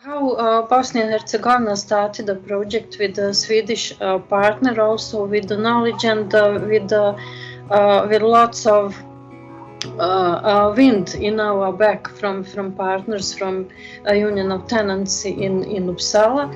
How Bosnia and Herzegovina started a project with a Swedish partner, also with the knowledge and with lots of wind in our back from partners from a Union of Tenants in Uppsala.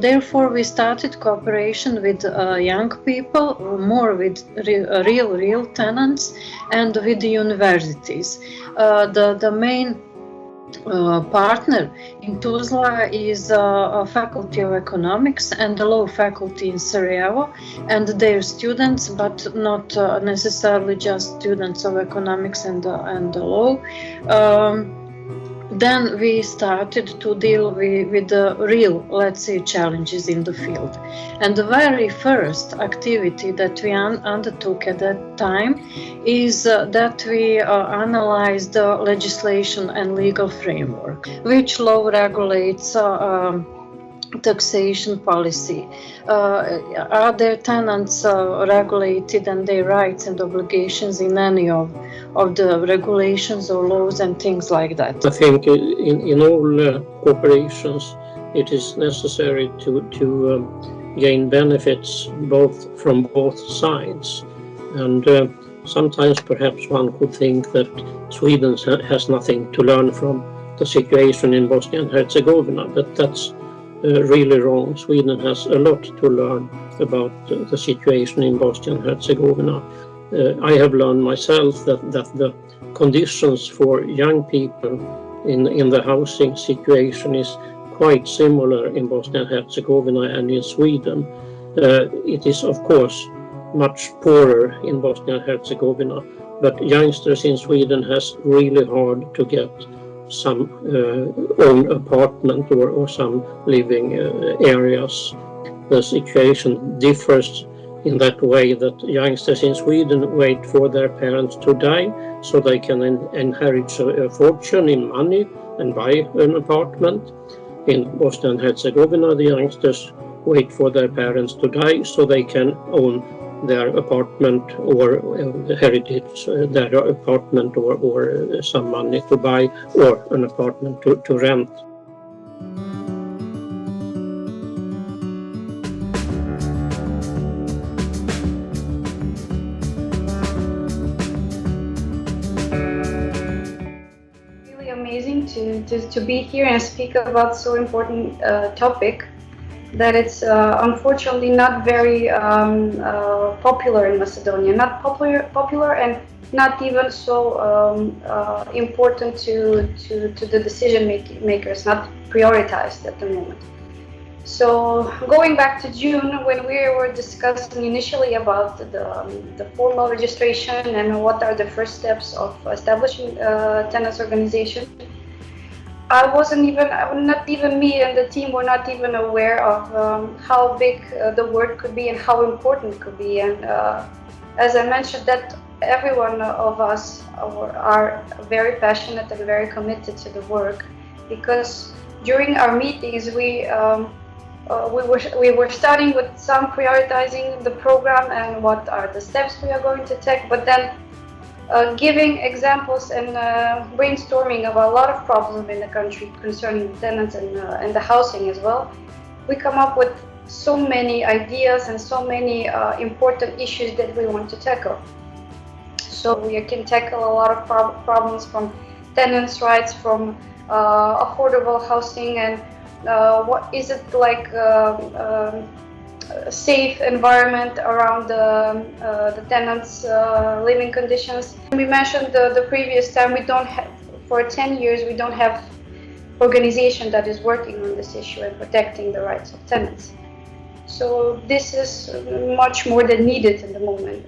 Therefore, we started cooperation with young people, more with real tenants, and with the universities. The main partner in Tuzla is a faculty of economics and the law faculty in Sarajevo, and their students, but not necessarily just students of economics and law. Then we started to deal with the real, let's say, challenges in the field. And the very first activity that we undertook at that time is that we analyzed the legislation and legal framework, which law regulates taxation policy. Are their tenants regulated and their rights and obligations in any of the regulations or laws and things like that? I think in all corporations it is necessary to gain benefits from both sides, and sometimes perhaps one could think that Sweden has nothing to learn from the situation in Bosnia and Herzegovina, but that's really wrong. Sweden has a lot to learn about the situation in Bosnia and Herzegovina. I have learned myself that the conditions for young people in the housing situation is quite similar in Bosnia and Herzegovina and in Sweden. It is of course much poorer in Bosnia and Herzegovina, but youngsters in Sweden has really hard to get some own apartment or some living areas. The situation differs in that way that youngsters in Sweden wait for their parents to die so they can inherit a fortune in money and buy an apartment. In Bosnia and Herzegovina, the youngsters wait for their parents to die so they can own their apartment or heritage their apartment or some money to buy or an apartment to rent. Really amazing to be here and speak about so important topic that it's unfortunately not very popular in Macedonia. Not popular and not even so important to the decision makers, not prioritized at the moment. So going back to June, when we were discussing initially about the formal registration and what are the first steps of establishing a tenants organization, not even me and the team were not even aware of how big the work could be and how important it could be. And as I mentioned, that every one of us are very passionate and very committed to the work, because during our meetings we were starting with some prioritizing the program and what are the steps we are going to take, but then giving examples and brainstorming about a lot of problems in the country concerning the tenants and the housing as well. We come up with so many ideas and so many important issues that we want to tackle. So we can tackle a lot of problems from tenants' rights, from affordable housing, and what is it like safe environment around the tenants' living conditions. We mentioned the previous time, we don't have, for 10 years, we don't have organization that is working on this issue and protecting the rights of tenants. So this is much more than needed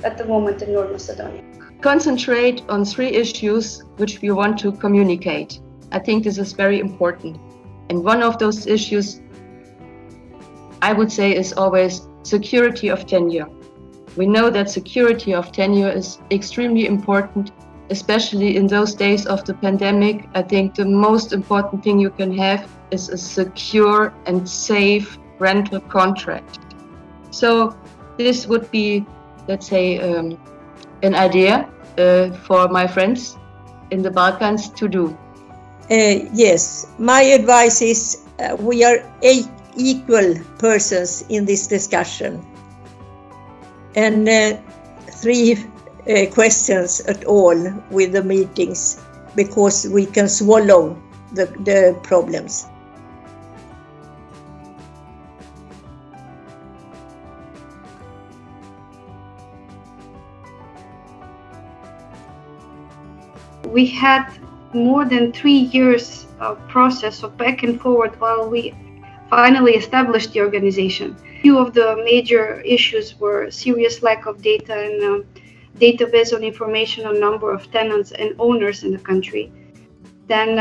at the moment in North Macedonia. Concentrate on 3 issues which we want to communicate. I think this is very important. And one of those issues, I would say, is always security of tenure. We know that security of tenure is extremely important, especially in those days of the pandemic. I think the most important thing you can have is a secure and safe rental contract. So this would be, let's say, an idea for my friends in the Balkans to do? Yes, my advice is we are equal persons in this discussion. And 3 questions at all with the meetings, because we can swallow the problems. We had more than 3 years of process of back and forward while we finally established the organization. Few of the major issues were serious lack of data and database on information on number of tenants and owners in the country. Then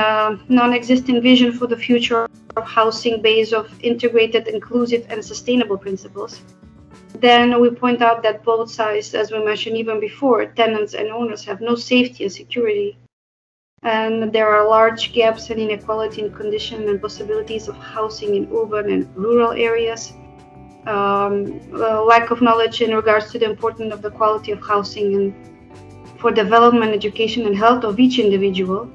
non-existent vision for the future of housing based of integrated, inclusive and sustainable principles. Then we point out that both sides, as we mentioned even before, tenants and owners have no safety and security. And there are large gaps and inequality in condition and possibilities of housing in urban and rural areas. Lack of knowledge in regards to the importance of the quality of housing and for development, education and health of each individual.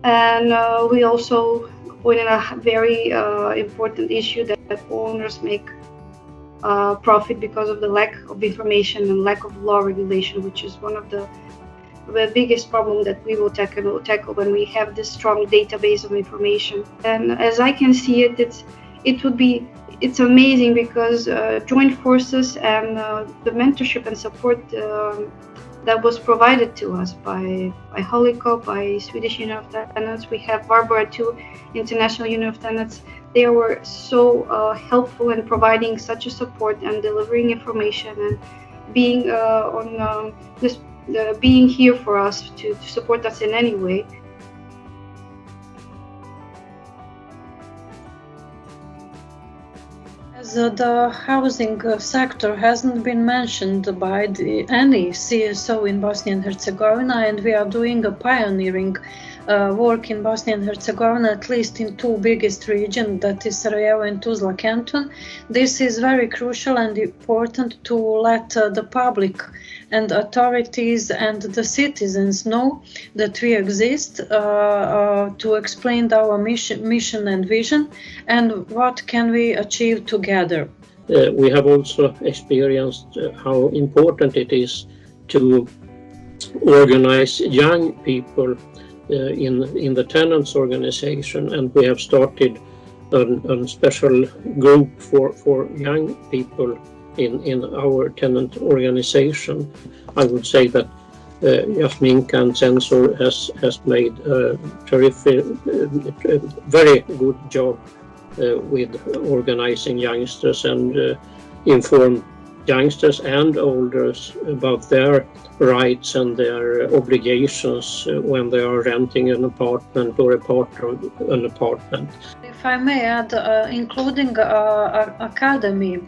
And we also point out a very important issue that owners make profit because of the lack of information and lack of law regulation, which is one of the biggest problem that we will tackle when we have this strong database of information. And as I can see it, it's amazing because joint forces and the mentorship and support that was provided to us by HOLICOB, by Swedish Union of Tenants. We have Barbara too, International Union of Tenants. They were so helpful in providing such a support and delivering information and being being here for us to support us in any way. As the housing sector hasn't been mentioned by any CSO in Bosnia and Herzegovina, and we are doing a pioneering work in Bosnia and Herzegovina, at least in 2 biggest regions, that is Sarajevo and Tuzla Canton. This is very crucial and important to let the public and authorities and the citizens know that we exist, to explain our mission and vision and what can we achieve together. We have also experienced how important it is to organize young people in the tenants organization, and we have started a special group for young people in our tenant organization. I would say that Jasminka and Censor has made a terrific, very good job with organizing youngsters and inform youngsters and elders about their rights and their obligations when they are renting an apartment or a part of an apartment. If I may add, including academy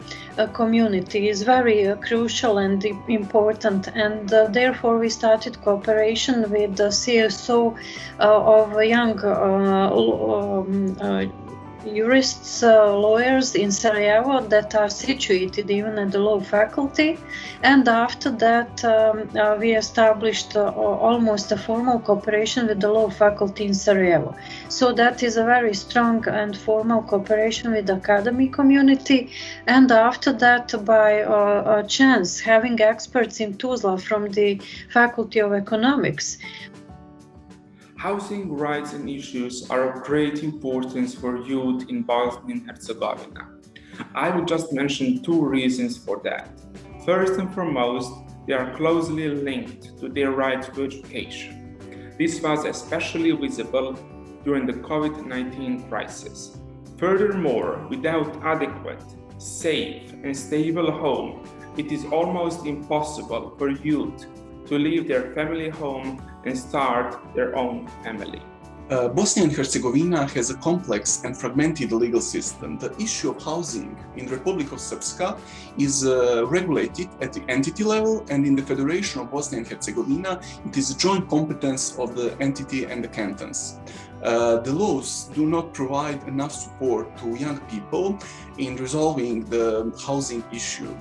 community is very crucial and important, and therefore we started cooperation with the CSO of young jurists, lawyers in Sarajevo that are situated even at the law faculty, and after that we established almost a formal cooperation with the law faculty in Sarajevo. So that is a very strong and formal cooperation with the academy community, and after that by a chance having experts in Tuzla from the Faculty of Economics. Housing rights and issues are of great importance for youth in Bosnia and Herzegovina. I will just mention 2 reasons for that. First and foremost, they are closely linked to their right to education. This was especially visible during the COVID-19 crisis. Furthermore, without adequate, safe and stable home, it is almost impossible for youth to leave their family home and start their own family. Bosnia and Herzegovina has a complex and fragmented legal system. The issue of housing in the Republic of Srpska is regulated at the entity level, and in the Federation of Bosnia and Herzegovina, it is a joint competence of the entity and the cantons. The laws do not provide enough support to young people in resolving the housing issue.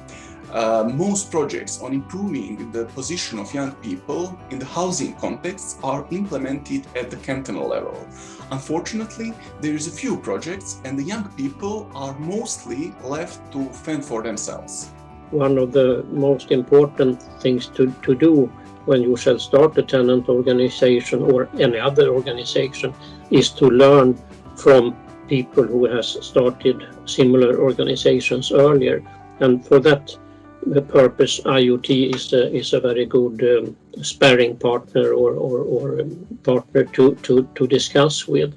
Most projects on improving the position of young people in the housing context are implemented at the cantonal level. Unfortunately, there is a few projects and the young people are mostly left to fend for themselves. One of the most important things to do when you shall start a tenant organization or any other organization is to learn from people who has started similar organizations earlier. And for that purpose, IoT is a very good sparring partner or partner to discuss with.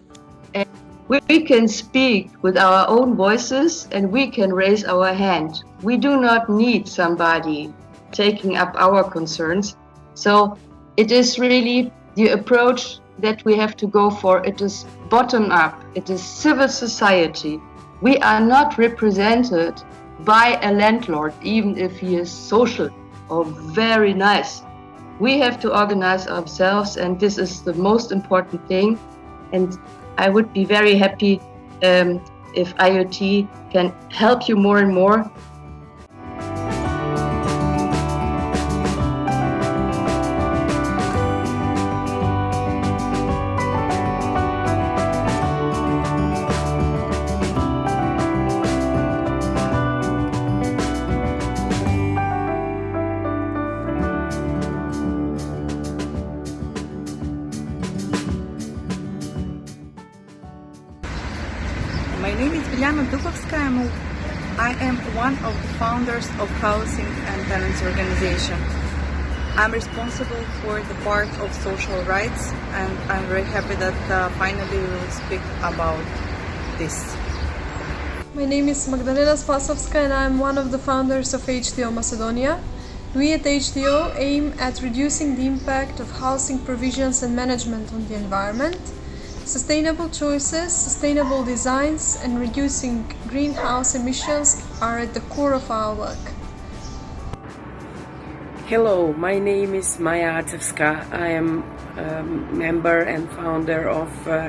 And we can speak with our own voices and we can raise our hand. We do not need somebody taking up our concerns. So it is really the approach that we have to go for. It is bottom up. It is civil society. We are not represented by a landlord, even if he is social or very nice. We have to organize ourselves, and this is the most important thing. And I would be very happy if IoT can help you more and more. My name is Biljana Dukovskaya. I am one of the founders of Housing and Tenants Organization. I'm responsible for the part of social rights, and I'm very happy that finally we will speak about this. My name is Magdalena Spasovska and I'm one of the founders of HTO Macedonia. We at HTO aim at reducing the impact of housing provisions and management on the environment. Sustainable choices, sustainable designs, and reducing greenhouse emissions are at the core of our work. Hello, my name is Maja Acevska. I am a member and founder of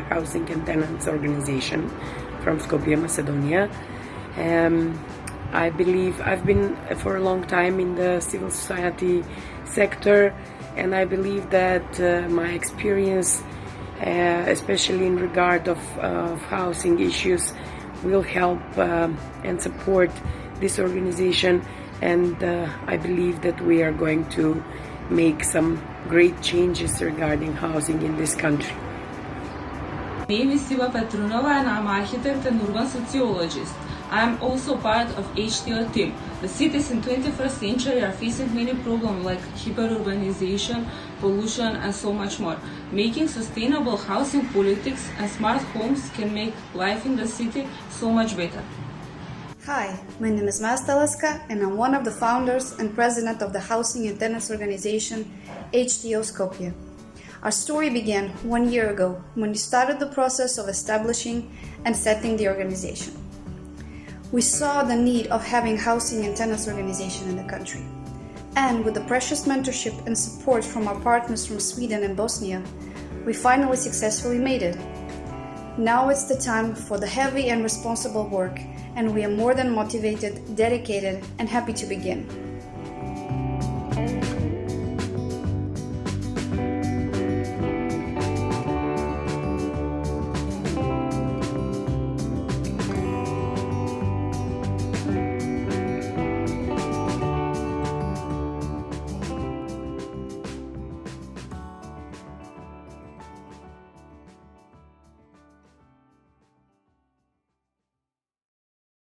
Housing and Tenants Organization from Skopje, Macedonia. I believe I've been for a long time in the civil society sector, and I believe that my experience, especially in regard of housing issues, will help and support this organization, and I believe that we are going to make some great changes regarding housing in this country. My name is Siva Petrunova and I'm an architect and urban sociologist. I am also part of HTO team. The cities in 21st century are facing many problems like hyperurbanization, pollution, and so much more. Making sustainable housing politics and smart homes can make life in the city so much better. Hi, my name is Maja Stalaska and I'm one of the founders and president of the Housing and Tenants Organization HTO Skopje. Our story began 1 year ago when we started the process of establishing and setting the organization. We saw the need of having housing and tenants organization in the country. And with the precious mentorship and support from our partners from Sweden and Bosnia, we finally successfully made it. Now it's the time for the heavy and responsible work, and we are more than motivated, dedicated, and happy to begin.